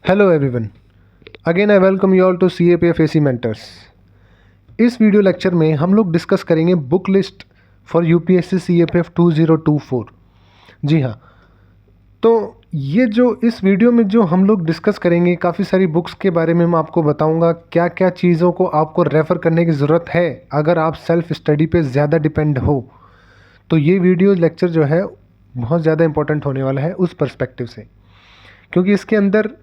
Hello everyone, again I welcome you all to CAPF AC mentors. इस video lecture में हम लोग discuss करेंगे book list for UPSC CAPF 2024। जी हाँ, तो ये जो इस वीडियो में जो हम लोग डिस्कस करेंगे, काफ़ी सारी बुक्स के बारे में मैं आपको बताऊंगा, क्या क्या चीज़ों को आपको रेफ़र करने की ज़रूरत है अगर आप सेल्फ स्टडी पे ज़्यादा डिपेंड हो। तो ये वीडियो लेक्चर जो है बहुत ज़्यादा इंपॉर्टेंट होने वाला है उस पर्सपेक्टिव से, क्योंकि इसके अंदर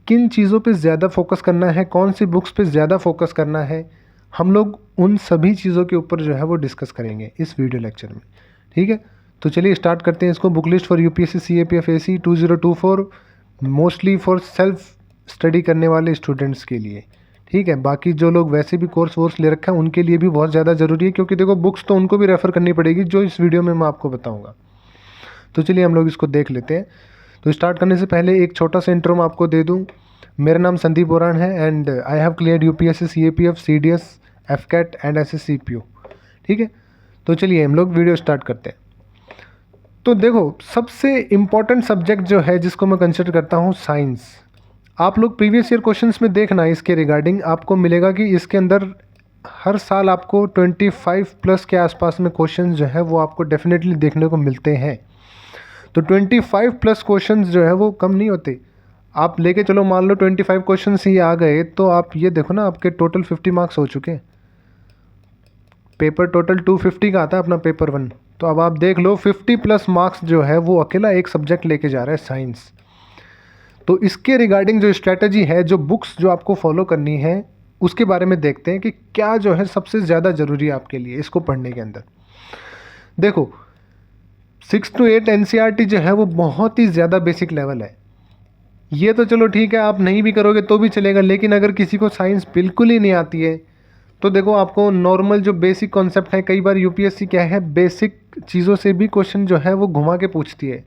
किन चीज़ों पे ज़्यादा फोकस करना है, कौन सी बुक्स पे ज़्यादा फोकस करना है, हम लोग उन सभी चीज़ों के ऊपर जो है वो डिस्कस करेंगे इस वीडियो लेक्चर में। ठीक है, तो चलिए स्टार्ट करते हैं इसको। Book list for UPSC CAPF AC 2024 mostly for self study करने वाले स्टूडेंट्स के लिए। ठीक है, बाकी जो लोग वैसे भी कोर्स वोर्स ले रखा है उनके लिए भी बहुत ज़्यादा ज़रूरी है, क्योंकि देखो बुक्स तो उनको भी रेफ़र करनी पड़ेगी जो इस वीडियो में मैं आपको बताऊँगा। तो चलिए हम लोग इसको देख लेते हैं। तो स्टार्ट करने से पहले एक छोटा सा इंट्रो मैं आपको दे दूं। मेरा नाम संदीप ओरान है and I have cleared UPSC CAPF CDS FCAT and SSCPO। ठीक है, तो चलिए हम लोग वीडियो स्टार्ट करते हैं। तो देखो, सबसे इम्पॉर्टेंट सब्जेक्ट जो है जिसको मैं कंसिडर करता हूँ साइंस। आप लोग प्रीवियस ईयर क्वेश्चंस में देखना, इसके रिगार्डिंग आपको मिलेगा कि इसके अंदर हर साल आपको 25 प्लस के आसपास में क्वेश्चंस जो है वो आपको डेफिनेटली देखने को मिलते हैं। तो 25 प्लस क्वेश्चंस जो है वो कम नहीं होते। आप लेके चलो, मान लो 25 क्वेश्चंस ही आ गए, तो आप ये देखो ना, आपके टोटल 50 मार्क्स हो चुके हैं। पेपर टोटल 250 का आता है अपना पेपर 1। तो अब आप देख लो 50 प्लस मार्क्स जो है वो अकेला एक सब्जेक्ट लेके जा रहा है, साइंस। तो इसके रिगार्डिंग जो स्ट्रैटेजी है, जो बुक्स जो आपको फॉलो करनी है, उसके बारे में देखते हैं कि क्या जो है सबसे ज़्यादा ज़रूरी है आपके लिए इसको पढ़ने के अंदर। देखो, 6 to 8 NCERT जो है वो बहुत ही ज़्यादा बेसिक लेवल है। ये तो चलो ठीक है, आप नहीं भी करोगे तो भी चलेगा, लेकिन अगर किसी को साइंस बिल्कुल ही नहीं आती है तो देखो, आपको नॉर्मल जो बेसिक कॉन्सेप्ट है, कई बार UPSC क्या है, बेसिक चीज़ों से भी क्वेश्चन जो है वो घुमा के पूछती है।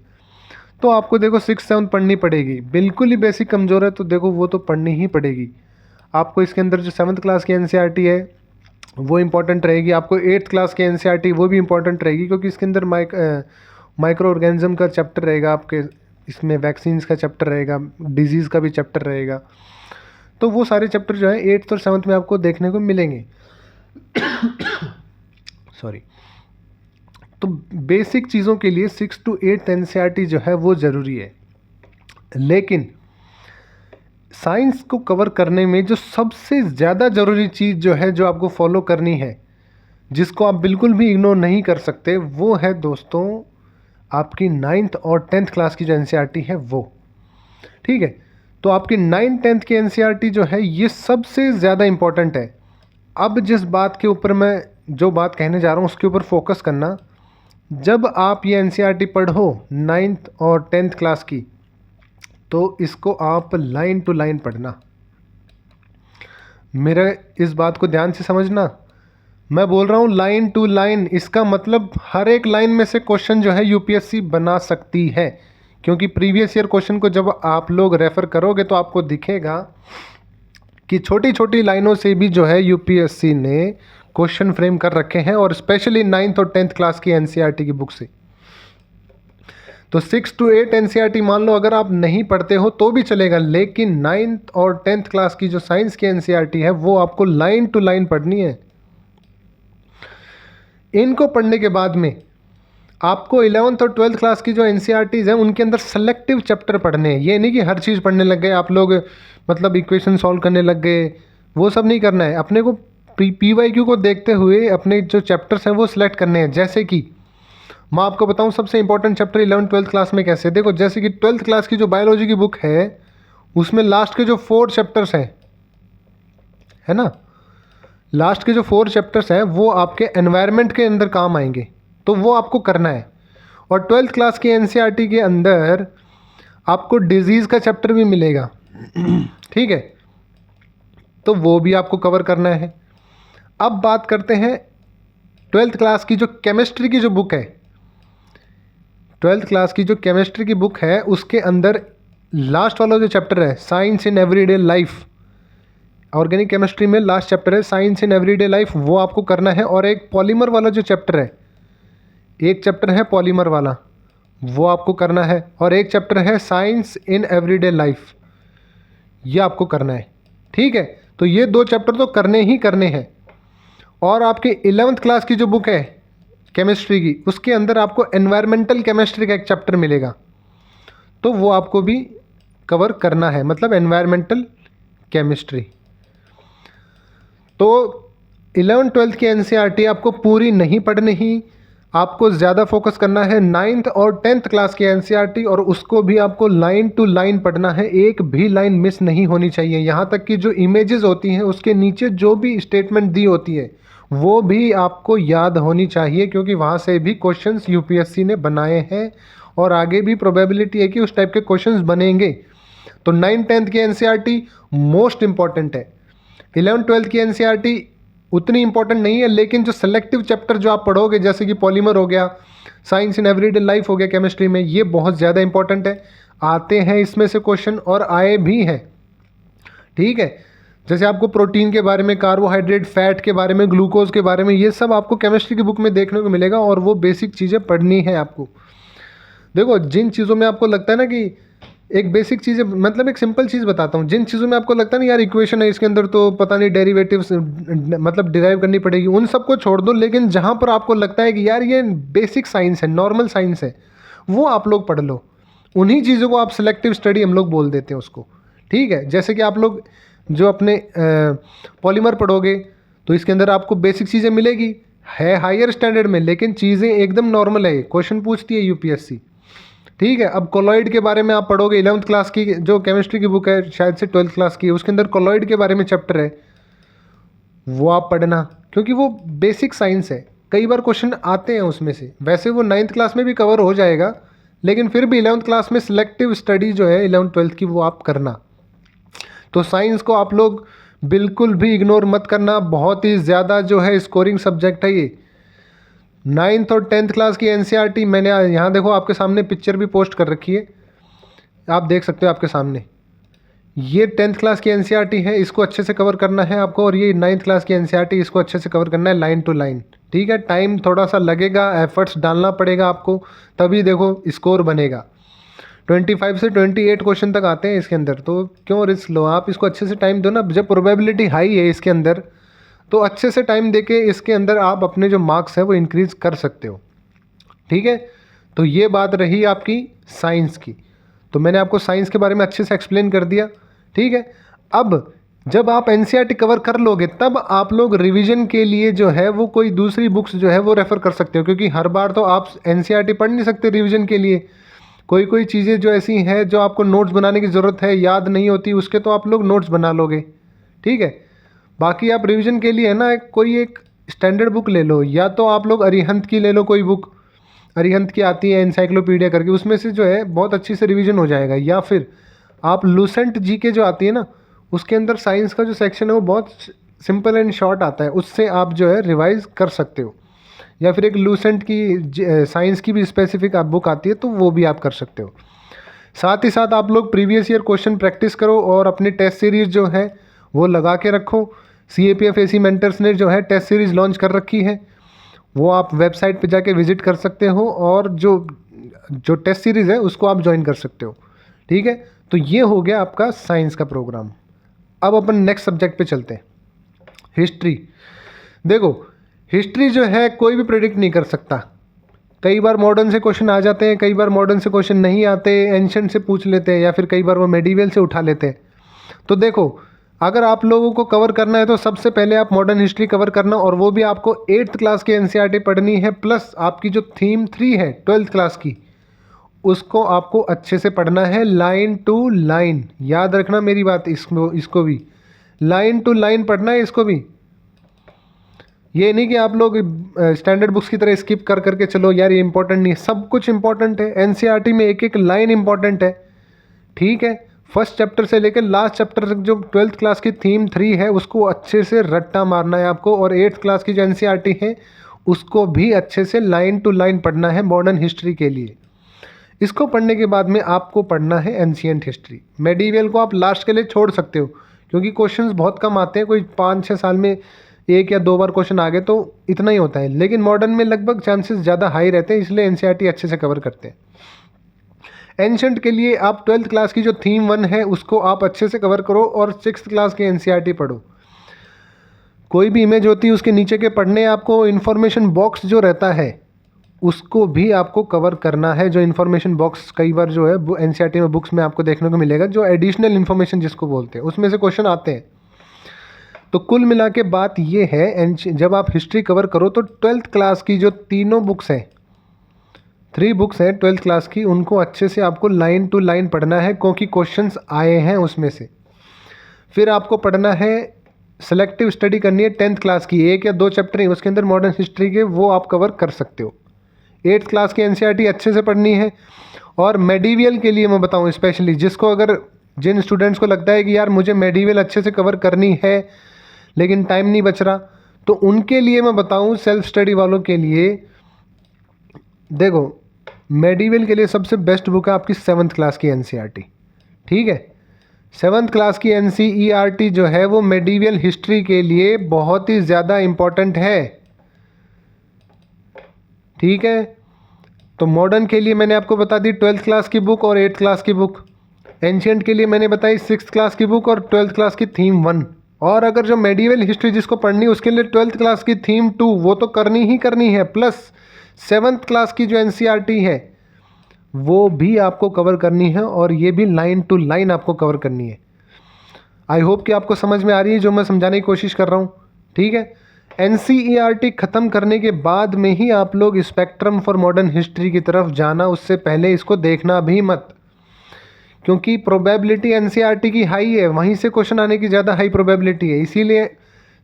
तो आपको देखो 6-7 पढ़नी पड़ेगी। बिल्कुल ही बेसिक कमज़ोर है तो देखो वो तो पढ़नी ही पड़ेगी आपको। इसके अंदर जो 7th क्लास की NCERT है वो इम्पॉर्टेंट रहेगी। आपको 8th क्लास की NCERT वो भी इम्पॉर्टेंट रहेगी, क्योंकि इसके अंदर माइक्रो ऑर्गेनिज्म का चैप्टर रहेगा आपके, इसमें वैक्सीन्स का चैप्टर रहेगा, डिजीज़ का भी चैप्टर रहेगा। तो वो सारे चैप्टर जो है 8th और 7th में आपको देखने को मिलेंगे। सॉरी। तो बेसिक चीज़ों के लिए 6 to 8 NCERT जो है वो ज़रूरी है। लेकिन साइंस को कवर करने में जो सबसे ज़्यादा ज़रूरी चीज़ जो है, जो आपको फॉलो करनी है, जिसको आप बिल्कुल भी इग्नोर नहीं कर सकते, वो है दोस्तों आपकी 9th और 10th क्लास की जो NCERT है वो। ठीक है, तो आपकी 9th-10th की NCERT जो है ये सबसे ज़्यादा इम्पॉर्टेंट है। अब जिस बात के ऊपर मैं जो बात कहने जा रहा हूँ उसके ऊपर फोकस करना। जब आप ये NCERT पढ़ो 9th और 10th क्लास की, तो इसको आप लाइन टू लाइन पढ़ना। मेरा इस बात को ध्यान से समझना, मैं बोल रहा हूँ लाइन टू लाइन। इसका मतलब हर एक लाइन में से क्वेश्चन जो है UPSC बना सकती है, क्योंकि प्रीवियस ईयर क्वेश्चन को जब आप लोग रेफ़र करोगे तो आपको दिखेगा कि छोटी छोटी लाइनों से भी जो है UPSC ने क्वेश्चन फ्रेम कर रखे हैं, और स्पेशली 9th और 10th क्लास की NCERT की बुक से। तो 6 to 8 NCERT मान लो अगर आप नहीं पढ़ते हो तो भी चलेगा, लेकिन 9th और 10th क्लास की जो साइंस की NCERT है वो आपको लाइन टू लाइन पढ़नी है। इनको पढ़ने के बाद में आपको 11th और 12th क्लास की जो NCERTs हैं उनके अंदर सेलेक्टिव चैप्टर पढ़ने हैं। ये नहीं कि हर चीज़ पढ़ने लग गए आप लोग, मतलब इक्वेशन सॉल्व करने लग गए, वो सब नहीं करना है। अपने को PYQ को देखते हुए अपने जो चैप्टर्स हैं वो सिलेक्ट करने हैं। जैसे कि मैं आपको बताऊं सबसे इंपॉर्टेंट चैप्टर 11th-12th क्लास में कैसे। देखो, जैसे कि 12th क्लास की जो बायोलॉजी की बुक है उसमें लास्ट के जो 4 चैप्टर्स हैं, है ना, लास्ट के जो 4 चैप्टर्स हैं वो आपके एनवायरनमेंट के अंदर काम आएंगे, तो वो आपको करना है। और 12th क्लास की NCERT के अंदर आपको डिजीज़ का चैप्टर भी मिलेगा। ठीक है, तो वो भी आपको कवर करना है। अब बात करते हैं 12th क्लास की जो केमिस्ट्री की जो बुक है। 12th क्लास की जो केमिस्ट्री की बुक है उसके अंदर लास्ट वाला जो चैप्टर है, science in everyday life, organic chemistry में लास्ट चैप्टर है साइंस इन एवरीडे लाइफ, वो आपको करना है। और एक पॉलीमर वाला जो चैप्टर है, एक चैप्टर है पॉलीमर वाला, वो आपको करना है। और एक चैप्टर है साइंस इन एवरीडे लाइफ, ये आपको करना है, ठीक है। तो ये 2 चैप्टर तो करने ही करने हैं। और आपके 11th क्लास की जो बुक है केमिस्ट्री की, उसके अंदर आपको एनवायरमेंटल केमिस्ट्री का एक चैप्टर मिलेगा, तो वो आपको भी कवर करना है, मतलब एनवायरमेंटल केमिस्ट्री। तो 11th-12th की एनसीईआरटी आपको पूरी नहीं पढ़नी ही, आपको ज़्यादा फोकस करना है 9th और 10th क्लास की एनसीईआरटी, और उसको भी आपको लाइन टू लाइन पढ़ना है, एक भी लाइन मिस नहीं होनी चाहिए। यहाँ तक कि जो इमेजेस होती हैं उसके नीचे जो भी स्टेटमेंट दी होती है वो भी आपको याद होनी चाहिए, क्योंकि वहाँ से भी क्वेश्चंस यूपीएससी ने बनाए हैं और आगे भी प्रोबेबिलिटी है कि उस टाइप के क्वेश्चंस बनेंगे। तो 9th-10th की एनसीईआरटी मोस्ट इंपॉर्टेंट है। 11th-12th की एनसीईआरटी उतनी इंपॉर्टेंट नहीं है, लेकिन जो सेलेक्टिव चैप्टर जो आप पढ़ोगे, जैसे कि पॉलीमर हो गया, साइंस इन एवरीडे लाइफ हो गया केमिस्ट्री में, ये बहुत ज़्यादा इंपॉर्टेंट है। आते हैं इसमें से क्वेश्चन और आए भी हैं, ठीक है। जैसे आपको प्रोटीन के बारे में, कार्बोहाइड्रेट, फैट के बारे में, ग्लूकोज के बारे में, ये सब आपको केमिस्ट्री की बुक में देखने को मिलेगा, और वो बेसिक चीज़ें पढ़नी है आपको। देखो, जिन चीज़ों में आपको लगता है ना कि एक बेसिक चीज़ें, मतलब एक सिंपल चीज़ बताता हूँ, जिन चीज़ों में आपको लगता है ना यार इक्वेशन है इसके अंदर तो पता नहीं डेरिवेटिव्स मतलब डिराइव करनी पड़ेगी, उन सबको छोड़ दो। लेकिन जहाँ पर आपको लगता है कि यार ये बेसिक साइंस है, नॉर्मल साइंस है, वो आप लोग पढ़ लो। उन्हीं चीज़ों को आप सिलेक्टिव स्टडी हम लोग बोल देते हैं उसको, ठीक है। जैसे कि आप लोग जो अपने पॉलीमर पढ़ोगे तो इसके अंदर आपको बेसिक चीज़ें मिलेगी, है हायर स्टैंडर्ड में, लेकिन चीज़ें एकदम नॉर्मल है, क्वेश्चन पूछती है यूपीएससी, ठीक है। अब कोलॉइड के बारे में आप पढ़ोगे, 11th क्लास की जो केमिस्ट्री की बुक है, शायद से 12th क्लास की, उसके अंदर कोलॉइड के बारे में चैप्टर है, वो आप पढ़ना, क्योंकि वो बेसिक साइंस है। कई बार क्वेश्चन आते हैं उसमें से, वैसे वो 9th क्लास में भी कवर हो जाएगा, लेकिन फिर भी 11th क्लास में सिलेक्टिव स्टडी जो है 11th-12th की, वो आप करना। तो साइंस को आप लोग बिल्कुल भी इग्नोर मत करना, बहुत ही ज़्यादा जो है स्कोरिंग सब्जेक्ट है ये। 9th और 10th क्लास की एनसीईआरटी मैंने यहाँ देखो आपके सामने पिक्चर भी पोस्ट कर रखी है, आप देख सकते हो आपके सामने। ये 10th क्लास की एनसीईआरटी है, इसको अच्छे से कवर करना है आपको, और ये 9th क्लास की एनसीईआरटी, इसको अच्छे से कवर करना है लाइन टू लाइन, ठीक है। टाइम थोड़ा सा लगेगा, एफर्ट्स डालना पड़ेगा आपको, तभी देखो स्कोर बनेगा। 25 से 28 क्वेश्चन तक आते हैं इसके अंदर, तो क्यों रिस्क लो, आप इसको अच्छे से टाइम दो ना। जब प्रोबेबिलिटी हाई है इसके अंदर, तो अच्छे से टाइम देके इसके अंदर आप अपने जो मार्क्स हैं वो इंक्रीज़ कर सकते हो, ठीक है। तो ये बात रही आपकी साइंस की, तो मैंने आपको साइंस के बारे में अच्छे से एक्सप्लेन कर दिया, ठीक है। अब जब आप एनसीईआरटी कवर कर लोगे, तब आप लोग रिवीजन के लिए जो है वो कोई दूसरी बुक्स जो है वो रेफ़र कर सकते हो, क्योंकि हर बार तो आप एनसीईआरटी पढ़ नहीं सकते रिवीजन के लिए। कोई कोई चीज़ें जो ऐसी हैं जो आपको नोट्स बनाने की ज़रूरत है, याद नहीं होती, उसके तो आप लोग नोट्स बना लोगे, ठीक है। बाकी आप रिवीजन के लिए है ना, कोई एक स्टैंडर्ड बुक ले लो, या तो आप लोग अरिहंत की ले लो कोई बुक, अरिहंत की आती है एनसाइक्लोपीडिया करके, उसमें से जो है बहुत अच्छी से रिवीजन हो जाएगा। या फिर आप लूसेंट जीके जो आती है ना, उसके अंदर साइंस का जो सेक्शन है वो बहुत सिंपल एंड शॉर्ट आता है, उससे आप जो है रिवाइज कर सकते हो। या फिर एक लूसेंट की साइंस की भी स्पेसिफिक आप बुक आती है, तो वो भी आप कर सकते हो। साथ ही साथ आप लोग प्रीवियस ईयर क्वेश्चन प्रैक्टिस करो, और अपनी टेस्ट सीरीज़ जो है वो लगा के रखो। CAPF AC मेंटर्स ने जो है टेस्ट सीरीज़ लॉन्च कर रखी है, वो आप वेबसाइट पे जाके विजिट कर सकते हो, और जो टेस्ट सीरीज़ है उसको आप ज्वाइन कर सकते हो, ठीक है। तो ये हो गया आपका साइंस का प्रोग्राम। अब अपन नेक्स्ट सब्जेक्ट पे चलते हैं, हिस्ट्री। देखो, हिस्ट्री जो है कोई भी प्रेडिक्ट नहीं कर सकता। कई बार मॉडर्न से क्वेश्चन आ जाते हैं, कई बार मॉडर्न से क्वेश्चन नहीं आते, एंशंट से पूछ लेते हैं, या फिर कई बार वो मेडिवल से उठा लेते हैं। तो देखो, अगर आप लोगों को कवर करना है तो सबसे पहले आप मॉडर्न हिस्ट्री कवर करना, और वो भी आपको 8th क्लास की एनसीईआरटी पढ़नी है, प्लस आपकी जो थीम 3 है 12th क्लास की, उसको आपको अच्छे से पढ़ना है लाइन टू लाइन। याद रखना मेरी बात, इसको भी लाइन टू लाइन पढ़ना है, इसको भी। ये नहीं कि आप लोग स्टैंडर्ड बुक्स की तरह स्किप कर करके चलो यार ये इंपॉर्टेंट नहीं है, सब कुछ इंपॉर्टेंट है। एनसीईआरटी में एक एक लाइन इंपॉर्टेंट है, ठीक है। फर्स्ट चैप्टर से लेकर लास्ट चैप्टर तक जो 12th क्लास की थीम 3 है उसको अच्छे से रट्टा मारना है आपको, और 8th क्लास की जो एनसीईआरटी है उसको भी अच्छे से लाइन टू लाइन पढ़ना है मॉडर्न हिस्ट्री के लिए। इसको पढ़ने के बाद में आपको पढ़ना है एंशिएंट हिस्ट्री। मेडिवल को आप लास्ट के लिए छोड़ सकते हो, क्योंकि क्वेश्चंस बहुत कम आते हैं, कोई 5-6 साल में 1 या 2 बार क्वेश्चन आ गए तो इतना ही होता है। लेकिन मॉडर्न में लगभग चांसेस ज़्यादा हाई रहते हैं, इसलिए एनसीईआरटी अच्छे से कवर करते हैं। एंशंट के लिए आप 12th क्लास की जो थीम 1 है उसको आप अच्छे से कवर करो और 6th क्लास के एनसीईआरटी पढ़ो। कोई भी इमेज होती है उसके नीचे के पढ़ने, आपको इन्फॉर्मेशन बॉक्स जो रहता है उसको भी आपको कवर करना है। जो इन्फॉर्मेशन बॉक्स कई बार जो है वो एनसीईआरटी में बुक्स में आपको देखने को मिलेगा, जो एडिशनल इन्फॉर्मेशन जिसको बोलते हैं, उसमें से क्वेश्चन आते हैं। तो कुल मिला के बात ये है, जब आप हिस्ट्री कवर करो तो 12th क्लास की जो तीनों बुक्स हैं, 3 बुक्स हैं 12th क्लास की, उनको अच्छे से आपको लाइन टू लाइन पढ़ना है क्योंकि क्वेश्चंस आए हैं उसमें से। फिर आपको पढ़ना है, सेलेक्टिव स्टडी करनी है 10th क्लास की, 1 या 2 चैप्टर हैं उसके अंदर मॉडर्न हिस्ट्री के, वो आप कवर कर सकते हो। 8th क्लास की एनसीईआरटी अच्छे से पढ़नी है। और मेडिवियल के लिए मैं बताऊं स्पेशली, जिसको अगर जिन स्टूडेंट्स को लगता है कि यार मुझे मेडिवियल अच्छे से कवर करनी है लेकिन टाइम नहीं बच रहा, तो उनके लिए मैं बताऊं, सेल्फ स्टडी वालों के लिए देखो, मेडिवियल के लिए सबसे बेस्ट बुक है आपकी 7th क्लास की एनसीईआरटी। ठीक है, 7th क्लास की एनसीईआरटी जो है वो मेडिवियल हिस्ट्री के लिए बहुत ही ज़्यादा इम्पॉर्टेंट है। ठीक है, तो मॉडर्न के लिए मैंने आपको बता दी 12th क्लास की बुक और 8th क्लास की बुक। एंशिएंट के लिए मैंने बताई 6th क्लास की बुक और 12th क्लास की थीम 1। और अगर जो मेडिवल हिस्ट्री जिसको पढ़नी है उसके लिए 12th क्लास की थीम 2 वो तो करनी ही करनी है, प्लस 7th क्लास की जो एनसीईआरटी है वो भी आपको कवर करनी है, और ये भी लाइन टू लाइन आपको कवर करनी है। आई होप कि आपको समझ में आ रही है जो मैं समझाने की कोशिश कर रहा हूँ। ठीक है, एनसीईआरटी ख़त्म करने के बाद में ही आप लोग स्पेक्ट्रम फॉर मॉडर्न हिस्ट्री की तरफ जाना, उससे पहले इसको देखना भी मत, क्योंकि प्रोबेबिलिटी एनसीईआरटी की हाई है, वहीं से क्वेश्चन आने की ज़्यादा हाई प्रोबेबिलिटी है। इसीलिए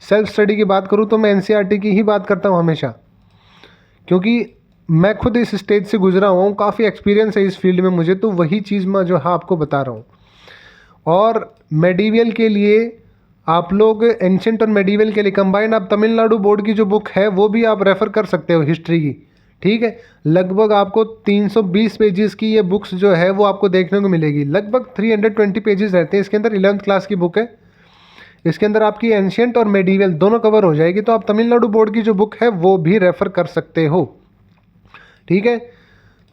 सेल्फ स्टडी की बात करूँ तो मैं एनसीईआरटी की ही बात करता हूँ हमेशा, क्योंकि मैं खुद इस स्टेज से गुजरा हुआ हूँ, काफ़ी एक्सपीरियंस है इस फील्ड में मुझे, तो वही चीज़ मैं जो है आपको बता रहा हूँ। और मेडिवल के लिए आप लोग एंशिएंट और मेडिवल के लिए कंबाइंड आप तमिलनाडु बोर्ड की जो बुक है वो भी आप रेफ़र कर सकते हो हिस्ट्री की। ठीक है, लगभग आपको 320 पेजेस की ये बुक्स जो है वो आपको देखने को मिलेगी। लगभग 320 पेजेस रहते हैं इसके अंदर। 11th क्लास की बुक है, इसके अंदर आपकी एंशिएंट और मेडिवल दोनों कवर हो जाएगी। तो आप तमिलनाडु बोर्ड की जो बुक है वो भी रेफ़र कर सकते हो। ठीक है,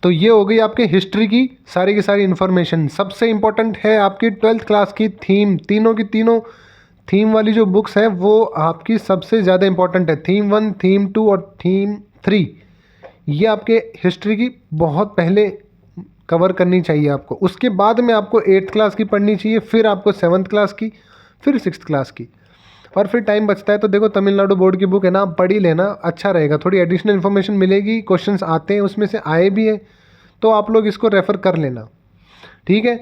तो ये हो गई आपके हिस्ट्री की सारी इन्फॉर्मेशन। सबसे इम्पोर्टेंट है आपकी 12th क्लास की थीम, तीनों की तीनों थीम वाली जो बुक्स हैं वो आपकी सबसे ज़्यादा इंपॉर्टेंट है। थीम 1, थीम 2 और थीम 3, ये आपके हिस्ट्री की बहुत पहले कवर करनी चाहिए आपको। उसके बाद में आपको 8th क्लास की पढ़नी चाहिए, फिर आपको 7th क्लास की, फिर 6th क्लास की। और फिर टाइम बचता है तो देखो तमिलनाडु बोर्ड की बुक है ना, आप पढ़ ही लेना, अच्छा रहेगा, थोड़ी एडिशनल इन्फॉर्मेशन मिलेगी, क्वेश्चंस आते हैं उसमें से, आए भी हैं, तो आप लोग इसको रेफ़र कर लेना। ठीक है,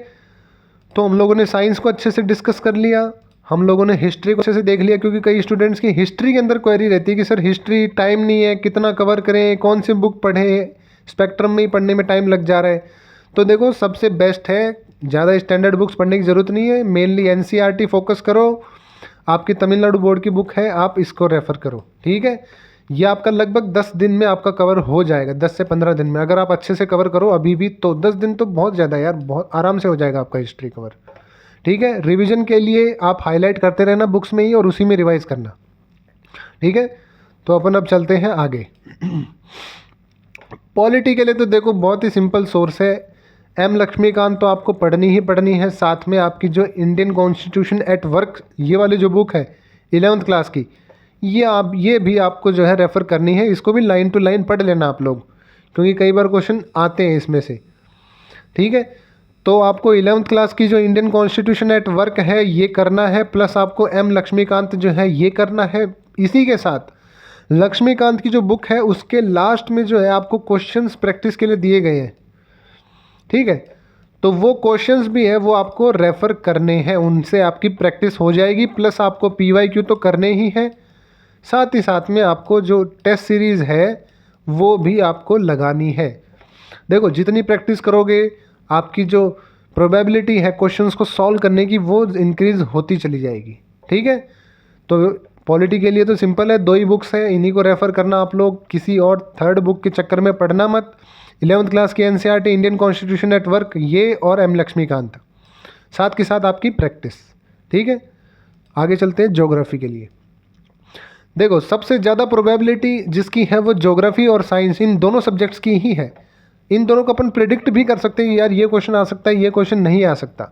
तो हम लोगों ने साइंस को अच्छे से डिस्कस कर लिया, हम लोगों ने हिस्ट्री को अच्छे से देख लिया, क्योंकि कई स्टूडेंट्स की हिस्ट्री के अंदर क्वेरी रहती है कि सर हिस्ट्री टाइम नहीं है, कितना कवर करें, कौन सी बुक पढ़ें, स्पेक्ट्रम में ही पढ़ने में टाइम लग जा रहा है। तो देखो सबसे बेस्ट है, ज़्यादा स्टैंडर्ड बुक्स पढ़ने की ज़रूरत नहीं है, मेनली एनसीईआरटी फोकस करो। आपकी तमिलनाडु बोर्ड की बुक है, आप इसको रेफ़र करो। ठीक है, ये आपका लगभग 10 दिन में आपका कवर हो जाएगा, 10 से 15 दिन में अगर आप अच्छे से कवर करो अभी भी, तो 10 दिन तो बहुत ज़्यादा यार, बहुत आराम से हो जाएगा आपका हिस्ट्री कवर। ठीक है, रिवीजन के लिए आप हाईलाइट करते रहना बुक्स में ही और उसी में रिवाइज करना। ठीक है, तो अपन अब चलते हैं आगे। पॉलिटी के लिए तो देखो बहुत ही सिंपल सोर्स है, एम लक्ष्मीकांत तो आपको पढ़नी ही पढ़नी है। साथ में आपकी जो इंडियन कॉन्स्टिट्यूशन एट वर्क, ये वाली जो बुक है 11th क्लास की, ये भी आपको जो है रेफ़र करनी है। इसको भी लाइन टू लाइन पढ़ लेना आप लोग, क्योंकि कई बार क्वेश्चन आते हैं इसमें से। ठीक है, तो आपको 11th क्लास की जो इंडियन कॉन्स्टिट्यूशन एट वर्क है ये करना है, प्लस आपको एम लक्ष्मीकांत जो है ये करना है। इसी के साथ लक्ष्मीकांत की जो बुक है उसके लास्ट में जो है आपको क्वेश्चंस प्रैक्टिस के लिए दिए गए हैं। ठीक है, तो वो क्वेश्चंस भी है वो आपको रेफ़र करने हैं, उनसे आपकी प्रैक्टिस हो जाएगी, प्लस आपको PYQ तो करने ही है, साथ ही साथ में आपको जो टेस्ट सीरीज़ है वो भी आपको लगानी है। देखो जितनी प्रैक्टिस करोगे आपकी जो प्रोबेबिलिटी है क्वेश्चंस को सॉल्व करने की वो इंक्रीज़ होती चली जाएगी। ठीक है, तो पॉलिटी के लिए तो सिंपल है, 2 ही बुक्स हैं, इन्हीं को रेफ़र करना आप लोग, किसी और थर्ड बुक के चक्कर में पढ़ना मत। 11th क्लास की NCERT, Indian constitution at work, ये और एम लक्ष्मीकांत, साथ के साथ आपकी प्रैक्टिस। ठीक है, आगे चलते हैं ज्योग्राफी के लिए। देखो सबसे ज़्यादा प्रोबेबिलिटी जिसकी है वो ज्योग्राफी और साइंस, इन दोनों सब्जेक्ट्स की ही है। इन दोनों को अपन प्रेडिक्ट भी कर सकते हैं यार ये क्वेश्चन आ सकता है, ये क्वेश्चन नहीं आ सकता।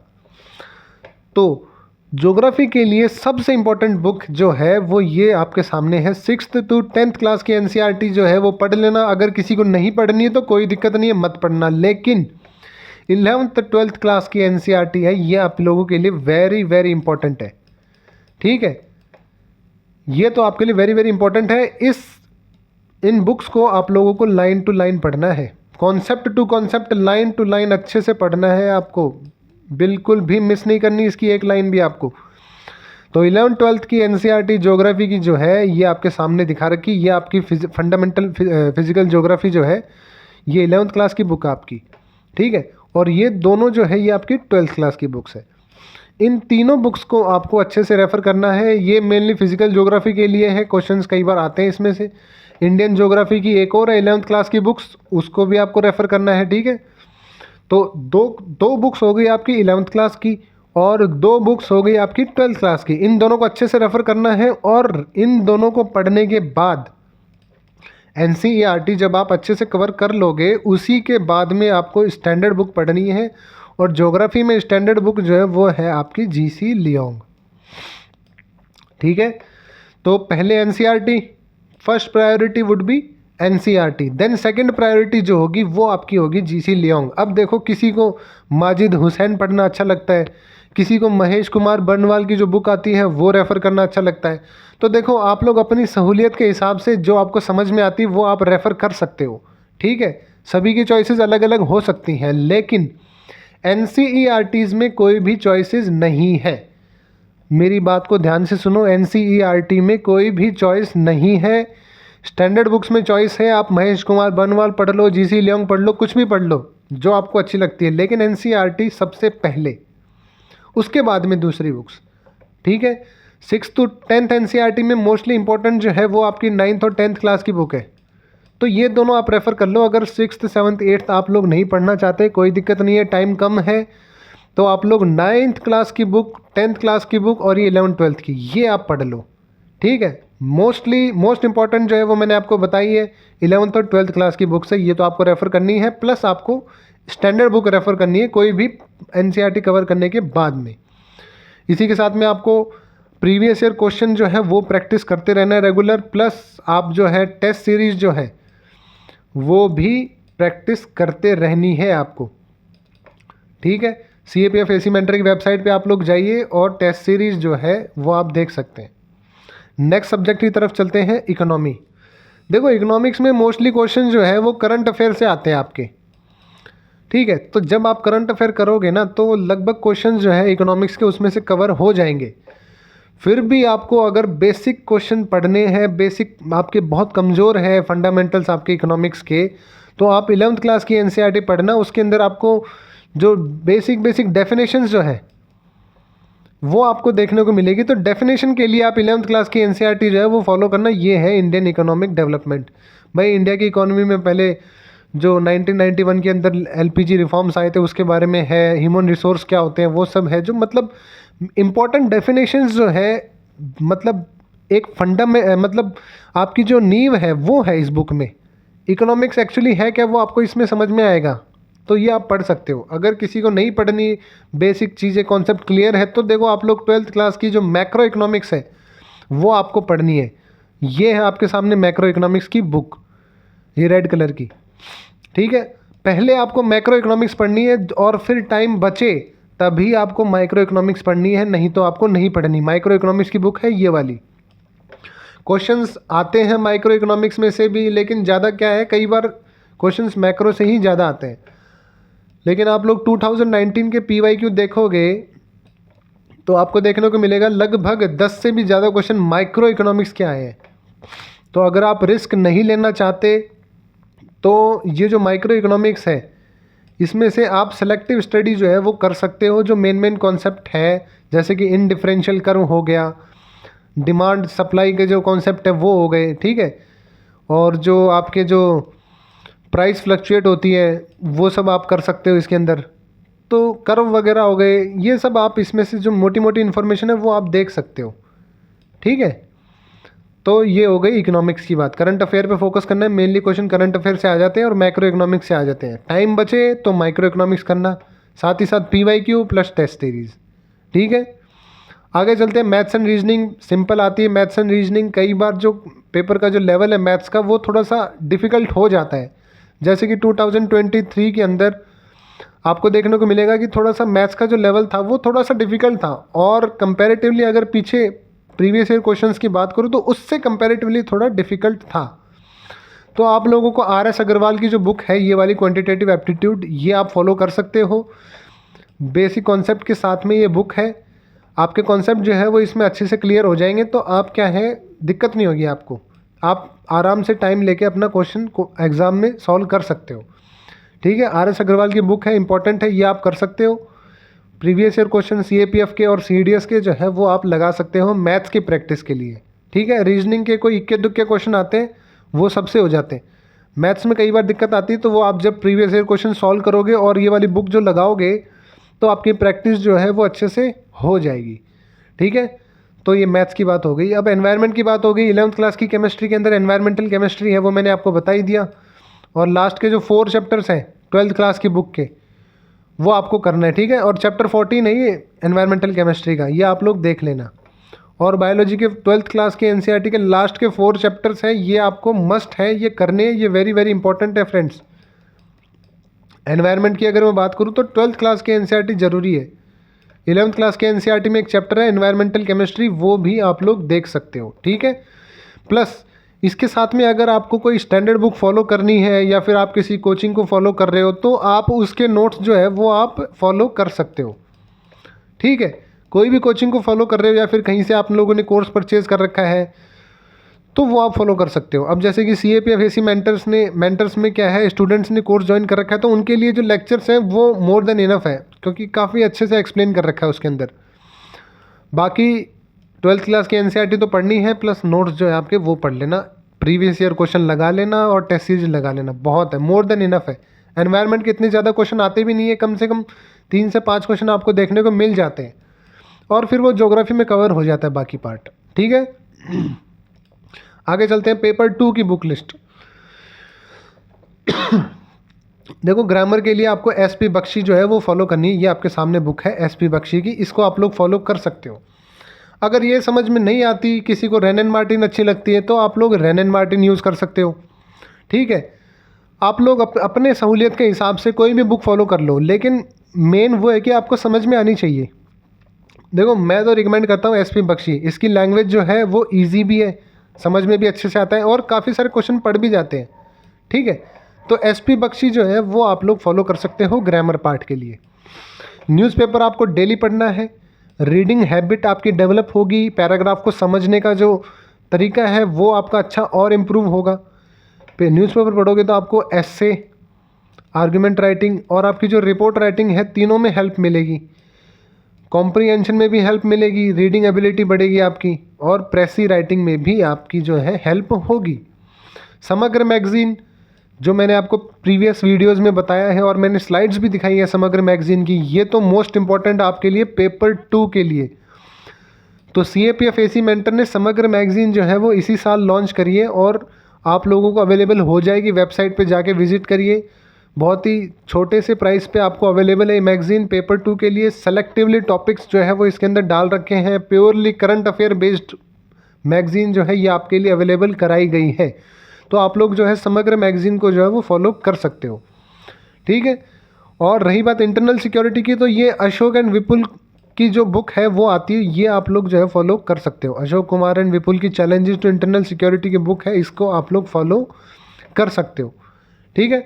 तो ज्योग्राफी के लिए सबसे इम्पोर्टेंट बुक जो है वो ये आपके सामने है। 6th to 10th क्लास की एनसीईआरटी जो है वो पढ़ लेना। अगर किसी को नहीं पढ़नी है तो कोई दिक्कत नहीं है, मत पढ़ना। लेकिन 11th 12th क्लास की एनसीईआरटी है, ये आप लोगों के लिए वेरी वेरी इंपॉर्टेंट है। ठीक है, ये तो आपके लिए वेरी वेरी इंपॉर्टेंट है। इन बुक्स को आप लोगों को लाइन टू लाइन पढ़ना है, concept to concept, line to line अच्छे से पढ़ना है आपको, बिल्कुल भी मिस नहीं करनी इसकी एक लाइन भी आपको। तो 11th 12th की एनसीईआरटी ज्योग्राफी की जो है ये आपके सामने दिखा रखी। ये आपकी फंडामेंटल फिजिकल ज्योग्राफी जो है ये 11th क्लास की बुक है आपकी। ठीक है, और ये दोनों जो है ये आपकी 12th क्लास की बुक्स है। इन तीनों बुक्स को आपको अच्छे से रेफ़र करना है। ये मेनली फिजिकल ज्योग्राफी के लिए है, क्वेश्चंस कई बार आते हैं इसमें से। इंडियन ज्योग्राफी की एक और है 11th क्लास की बुक्स, उसको भी आपको रेफ़र करना है। ठीक है, तो दो बुक्स हो गई आपकी 11th क्लास की और 2 बुक्स हो गई आपकी 12th क्लास की। इन दोनों को अच्छे से रेफ़र करना है और इन दोनों को पढ़ने के बाद एनसीईआरटी जब आप अच्छे से कवर कर लोगे, उसी के बाद में आपको स्टैंडर्ड बुक पढ़नी है। और ज्योग्राफी में स्टैंडर्ड बुक जो है वो है आपकी जीसी लियोंग। ठीक है, तो पहले NCERT, first priority would be NCERT, then second priority जो होगी वो आपकी होगी जीसी लियोंग। अब देखो, किसी को माजिद हुसैन पढ़ना अच्छा लगता है, किसी को महेश कुमार बर्नवाल की जो बुक आती है वो रेफ़र करना अच्छा लगता है। तो देखो, आप लोग अपनी सहूलियत के हिसाब से जो आपको समझ में आती है वो आप रेफ़र कर सकते हो। ठीक है, सभी की चॉइसेस अलग अलग हो सकती हैं, लेकिन एनसीईआरटीज़ में कोई भी चॉइसेस नहीं है। मेरी बात को ध्यान से सुनो, एनसीईआरटी में कोई भी चॉइस नहीं है। स्टैंडर्ड बुक्स में चॉइस है, आप महेश कुमार बर्नवाल पढ़ लो, जीसी लियोंग पढ़ लो, कुछ भी पढ़ लो जो आपको अच्छी लगती है, लेकिन एनसीईआरटी सबसे पहले, उसके बाद में दूसरी बुक्स। ठीक है, 6th to 10th एनसीईआरटी में मोस्टली इंपॉर्टेंट जो है वो आपकी 9th और 10th क्लास की बुक है। तो ये दोनों आप रेफ़र कर लो। अगर 6th 7th 8th आप लोग नहीं पढ़ना चाहते, कोई दिक्कत नहीं है, टाइम कम है, तो आप लोग 9th क्लास की बुक, 10th क्लास की बुक और ये 11th 12th की ये आप पढ़ लो। ठीक है, मोस्ट इंपॉर्टेंट जो है वो मैंने आपको बताई है 11th और 12th क्लास की बुक्स है, ये तो आपको रेफ़र करनी है, प्लस आपको स्टैंडर्ड बुक रेफ़र करनी है कोई भी एनसीईआरटी कवर करने के बाद में। इसी के साथ में आपको प्रीवियस ईयर क्वेश्चन जो है वो प्रैक्टिस करते रहना है रेगुलर, प्लस आप जो है टेस्ट सीरीज़ जो है वो भी प्रैक्टिस करते रहनी है आपको। ठीक है, CAPF AC मेंटर की वेबसाइट पे आप लोग जाइए और टेस्ट सीरीज़ जो है वो आप देख सकते हैं। नेक्स्ट सब्जेक्ट की तरफ चलते हैं, इकोनॉमी। देखो, इकोनॉमिक्स में मोस्टली क्वेश्चन जो है वो करंट अफेयर से आते हैं आपके। ठीक है, तो जब आप करंट अफेयर करोगे ना तो लगभग क्वेश्चन जो है इकोनॉमिक्स के उसमें से कवर हो जाएंगे। फिर भी आपको अगर बेसिक क्वेश्चन पढ़ने हैं, बेसिक आपके बहुत कमज़ोर है फंडामेंटल्स आपके इकोनॉमिक्स के, तो आप 11th क्लास की एनसीईआरटी पढ़ना। उसके अंदर आपको जो बेसिक डेफिनेशंस जो है वो आपको देखने को मिलेगी। तो डेफिनेशन के लिए आप 11th क्लास की एनसीईआरटी जो है वो फॉलो करना। ये है इंडियन इकोनॉमिक डेवलपमेंट। भाई, इंडिया की इकोनॉमी में पहले जो 1991 के अंदर LPG रिफॉर्म्स आए थे उसके बारे में है, ह्यूमन रिसोर्स क्या होते हैं वो सब है, जो मतलब इम्पॉर्टेंट डेफिनेशंस जो है, मतलब एक मतलब आपकी जो नींव है वो है इस बुक में। इकोनॉमिक्स एक्चुअली है क्या वो आपको इसमें समझ में आएगा, तो ये आप पढ़ सकते हो। अगर किसी को नहीं पढ़नी, बेसिक चीज़ें कॉन्सेप्ट क्लियर है, तो देखो आप लोग 12th क्लास की जो मैक्रो इकोनॉमिक्स है वो आपको पढ़नी है। ये है आपके सामने मैक्रो इकोनॉमिक्स की बुक, ये रेड कलर की। ठीक है, पहले आपको मैक्रो इकोनॉमिक्स पढ़नी है और फिर टाइम बचे तभी आपको माइक्रो इकोनॉमिक्स पढ़नी है, नहीं तो आपको नहीं पढ़नी। माइक्रो इकोनॉमिक्स की बुक है ये वाली। क्वेश्चंस आते हैं माइक्रो इकोनॉमिक्स में से भी, लेकिन ज़्यादा क्या है, कई बार क्वेश्चंस मैक्रो से ही ज़्यादा आते हैं। लेकिन आप लोग 2019 के PYQ देखोगे तो आपको देखने को मिलेगा लगभग 10 से भी ज़्यादा क्वेश्चन माइक्रो इकोनॉमिक्स के आए हैं। तो अगर आप रिस्क नहीं लेना चाहते तो ये जो माइक्रो इकोनॉमिक्स है इसमें से आप सेलेक्टिव स्टडी जो है वो कर सकते हो। जो मेन कॉन्सेप्ट है, जैसे कि इनडिफरेंशियल कर्व हो गया, डिमांड सप्लाई के जो कॉन्सेप्ट है वो हो गए। ठीक है, और जो आपके जो प्राइस फ्लक्चुएट होती है वो सब आप कर सकते हो इसके अंदर। तो कर्व वगैरह हो गए, ये सब आप इसमें से जो मोटी मोटी इन्फॉर्मेशन है वो आप देख सकते हो। ठीक है, तो ये हो गई इकोनॉमिक्स की बात। करंट अफेयर पे फोकस करना है, मेनली क्वेश्चन करंट अफेयर से आ जाते हैं और मैक्रो इकोनॉमिक्स से आ जाते हैं। टाइम बचे तो माइक्रो इकोनॉमिक्स करना, साथ ही साथ PYQ प्लस टेस्ट सीरीज। ठीक है, आगे चलते हैं। मैथ्स एंड रीजनिंग सिंपल आती है। मैथ्स एंड रीजनिंग कई बार जो पेपर का जो लेवल है मैथ्स का वो थोड़ा सा डिफ़िकल्ट हो जाता है। जैसे कि 2023 के अंदर आपको देखने को मिलेगा कि थोड़ा सा मैथ्स का जो लेवल था वो थोड़ा सा डिफ़िकल्ट था, और कंपैरेटिवली अगर पीछे प्रीवियस ईयर क्वेश्चंस की बात करूँ तो उससे कंपैरेटिवली थोड़ा डिफ़िकल्ट था। तो आप लोगों को RS अग्रवाल की जो बुक है ये वाली क्वांटिटेटिव एप्टीट्यूड, ये आप फॉलो कर सकते हो। बेसिक कॉन्सेप्ट के साथ में ये बुक है। आपके कॉन्सेप्ट जो है वो इसमें अच्छे से क्लियर हो जाएंगे, तो आप क्या है दिक्कत नहीं होगी आपको। आप आराम से टाइम लेके अपना क्वेश्चन को एग्ज़ाम में सॉल्व कर सकते हो। ठीक है, RS अग्रवाल की बुक है, इंपॉर्टेंट है, ये आप कर सकते हो। प्रीवियस ईयर क्वेश्चन CAPF के और CDS के जो है वो आप लगा सकते हो मैथ्स की प्रैक्टिस के लिए। ठीक है, रीजनिंग के कोई इक्के दुक्के क्वेश्चन आते हैं वो सबसे हो जाते हैं। मैथ्स में कई बार दिक्कत आती है, तो वो आप जब प्रीवियस ईयर क्वेश्चन सॉल्व करोगे और ये वाली बुक जो लगाओगे तो आपकी प्रैक्टिस जो है वो अच्छे से हो जाएगी। ठीक है, तो ये मैथ्स की बात हो गई। अब एनवायरनमेंट की बात हो गई। 11th क्लास की केमिस्ट्री के अंदर एनवायरमेंटल केमिस्ट्री है, वो मैंने आपको बता ही दिया। और लास्ट के जो 4 चैप्टर्स हैं 12th क्लास की बुक के, वो आपको करना है। ठीक है, और चैप्टर 14 है ये एनवायरमेंटल केमिस्ट्री का, ये आप लोग देख लेना। और बायोलॉजी के 12th क्लास के NCERT के लास्ट के 4 चैप्टर्स हैं, ये आपको मस्ट है, ये करने, ये वेरी वेरी इंपॉर्टेंट है फ्रेंड्स। एनवायरनमेंट की अगर मैं बात करूँ तो 12th क्लास के NCERT जरूरी है। 11th क्लास के NCERT में एक चैप्टर है एनवायरमेंटल केमिस्ट्री, वो भी आप लोग देख सकते हो। ठीक है, प्लस इसके साथ में अगर आपको कोई स्टैंडर्ड बुक फॉलो करनी है या फिर आप किसी कोचिंग को फॉलो कर रहे हो तो आप उसके नोट्स जो है वो आप फॉलो कर सकते हो। ठीक है, कोई भी कोचिंग को फॉलो कर रहे हो या फिर कहीं से आप लोगों ने कोर्स परचेज कर रखा है तो वो आप फॉलो कर सकते हो। अब जैसे कि CAPF AC मेंटर्स में क्या है, स्टूडेंट्स ने कोर्स ज्वाइन कर रखा है तो उनके लिए जो लेक्चर्स हैं वो मोर देन इनफ है, क्योंकि काफ़ी अच्छे से एक्सप्लेन कर रखा है उसके अंदर। बाकी 12th क्लास की NCERT तो पढ़नी है, प्लस नोट्स जो है आपके वो पढ़ लेना, प्रीवियस ईयर क्वेश्चन लगा लेना और टेस्ट सीरीज लगा लेना, बहुत है, मोर देन इनफ है। एनवायरनमेंट के इतने ज़्यादा क्वेश्चन आते भी नहीं है, कम से कम 3 से 5 क्वेश्चन आपको देखने को मिल जाते हैं, और फिर वो ज्योग्राफी में कवर हो जाता है बाकी पार्ट। ठीक है, आगे चलते हैं। पेपर 2 की बुक लिस्ट। देखो, ग्रामर के लिए आपको SP बख्शी जो है वो फॉलो करनी है। ये आपके सामने बुक है SP बख्शी की, इसको आप लोग फॉलो कर सकते हो। अगर ये समझ में नहीं आती, किसी को रेन एंड मार्टिन अच्छी लगती है तो आप लोग रेन एंड मार्टिन यूज़ कर सकते हो। ठीक है, आप लोग अपने सहूलियत के हिसाब से कोई भी बुक फॉलो कर लो, लेकिन मेन वो है कि आपको समझ में आनी चाहिए। देखो, मैं तो रिकमेंड करता हूँ SP बख्शी, इसकी लैंग्वेज जो है वो ईजी भी है, समझ में भी अच्छे से आता है और काफ़ी सारे क्वेश्चन पढ़ भी जाते हैं। ठीक है, तो SP बख्शी जो है वो आप लोग फॉलो कर सकते हो ग्रामर पार्ट के लिए। न्यूज़पेपर आपको डेली पढ़ना है, रीडिंग हैबिट आपकी डेवलप होगी, पैराग्राफ को समझने का जो तरीका है वो आपका अच्छा और इम्प्रूव होगा। न्यूज़पेपर पढ़ोगे तो आपको एसे, आर्गुमेंट राइटिंग और आपकी जो रिपोर्ट राइटिंग है, तीनों में हेल्प मिलेगी। कॉम्प्रीहेंशन में भी हेल्प मिलेगी, रीडिंग एबिलिटी बढ़ेगी आपकी, और प्रेसी राइटिंग में भी आपकी जो है हेल्प होगी। समग्र मैगज़ीन जो मैंने आपको प्रीवियस वीडियोस में बताया है और मैंने स्लाइड्स भी दिखाई है समग्र मैगज़ीन की, ये तो मोस्ट इम्पॉर्टेंट आपके लिए पेपर 2 के लिए। तो CAPF AC मेंटर ने समग्र मैगज़ीन जो है वो इसी साल लॉन्च करी है और आप लोगों को अवेलेबल हो जाएगी। वेबसाइट पे जाके विजिट करिए, बहुत ही छोटे से प्राइस पे आपको अवेलेबल है ये मैगज़ीन पेपर 2 के लिए। सेलेक्टिवली टॉपिक्स जो है वो इसके अंदर डाल रखे हैं, purely current affair based magazine जो है ये आपके लिए अवेलेबल कराई गई है। तो आप लोग जो है समग्र मैगज़ीन को जो है वो फॉलो कर सकते हो। ठीक है, और रही बात इंटरनल सिक्योरिटी की, तो ये अशोक एंड विपुल की जो बुक है वो आती है, ये आप लोग जो है फॉलो कर सकते हो। अशोक कुमार एंड विपुल की चैलेंजेस टू इंटरनल सिक्योरिटी की बुक है, इसको आप लोग फॉलो कर सकते हो। ठीक है,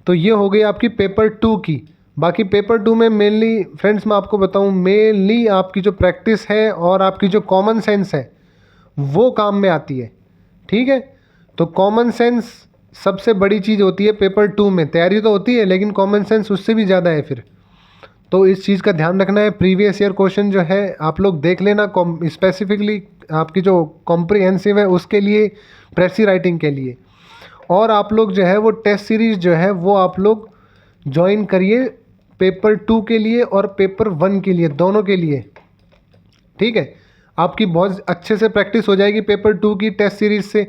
तो ये हो गई आपकी पेपर 2 की। बाकी पेपर 2 में मेनली फ्रेंड्स मैं आपको बताऊं, मेनली आपकी जो प्रैक्टिस है और आपकी जो कॉमन सेंस है वो काम में आती है। ठीक है, तो कॉमन सेंस सबसे बड़ी चीज़ होती है पेपर 2 में। तैयारी तो होती है लेकिन कॉमन सेंस उससे भी ज़्यादा है फिर, तो इस चीज़ का ध्यान रखना है। प्रीवियस ईयर क्वेश्चन जो है आप लोग देख लेना, स्पेसिफिकली आपकी जो कॉम्प्रिहेंसिव है उसके लिए, प्रेसी राइटिंग के लिए। और आप लोग जो है वो टेस्ट सीरीज़ जो है वो आप लोग ज्वाइन करिए पेपर 2 के लिए और पेपर 1 के लिए, दोनों के लिए। ठीक है, आपकी बहुत अच्छे से प्रैक्टिस हो जाएगी पेपर 2 की टेस्ट सीरीज़ से,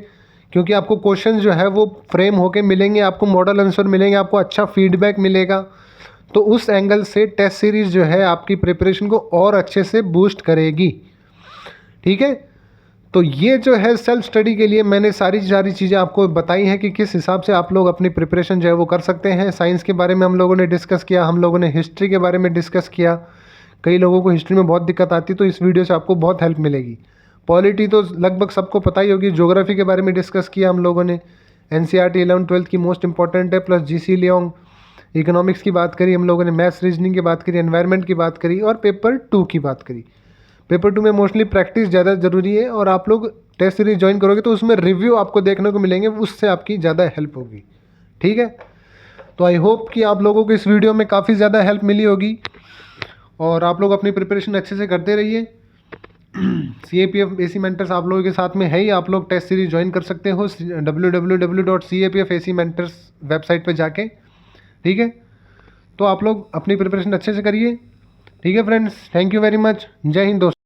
क्योंकि आपको क्वेश्चन जो है वो फ्रेम होके मिलेंगे, आपको मॉडल आंसर मिलेंगे, आपको अच्छा फीडबैक मिलेगा। तो उस एंगल से टेस्ट सीरीज़ जो है आपकी प्रिपरेशन को और अच्छे से बूस्ट करेगी। ठीक है, तो ये जो है सेल्फ स्टडी के लिए मैंने सारी चीज़ें आपको बताई हैं कि किस हिसाब से आप लोग अपनी प्रिपरेशन जो है वो कर सकते हैं। साइंस के बारे में हम लोगों ने डिस्कस किया, हम लोगों ने हिस्ट्री के बारे में डिस्कस किया। कई लोगों को हिस्ट्री में बहुत दिक्कत आती है, तो इस वीडियो से आपको बहुत हेल्प मिलेगी। पॉलिटी तो लगभग सबको पता ही होगी। ज्योग्राफी के बारे में डिस्कस किया हम लोगों ने, NCERT 11th-12th की मोस्ट इंपॉर्टेंट है, प्लस GC लियोंग। इकोनॉमिक्स की बात करी हम लोगों ने, मैथ्स रीजनिंग की बात करी, एनवायरनमेंट की बात करी और पेपर 2 की बात करी। पेपर 2 में मोस्टली प्रैक्टिस ज़्यादा ज़रूरी है, और आप लोग टेस्ट सीरीज ज्वाइन करोगे तो उसमें रिव्यू आपको देखने को मिलेंगे, उससे आपकी ज़्यादा हेल्प होगी। ठीक है, तो आई होप कि आप लोगों को इस वीडियो में काफ़ी ज़्यादा हेल्प मिली होगी, और आप लोग अपनी प्रिपरेशन अच्छे से करते रहिए। CAPF AC मेंटर्स आप लोगों के साथ में है ही, आप लोग टेस्ट सीरीज ज्वाइन कर सकते हो www.capfac वेबसाइट पे जाके। ठीक है, तो आप लोग अपनी प्रिपरेशन अच्छे से करिए। ठीक है friends, thank you very much. जय हिंद दोस्तों।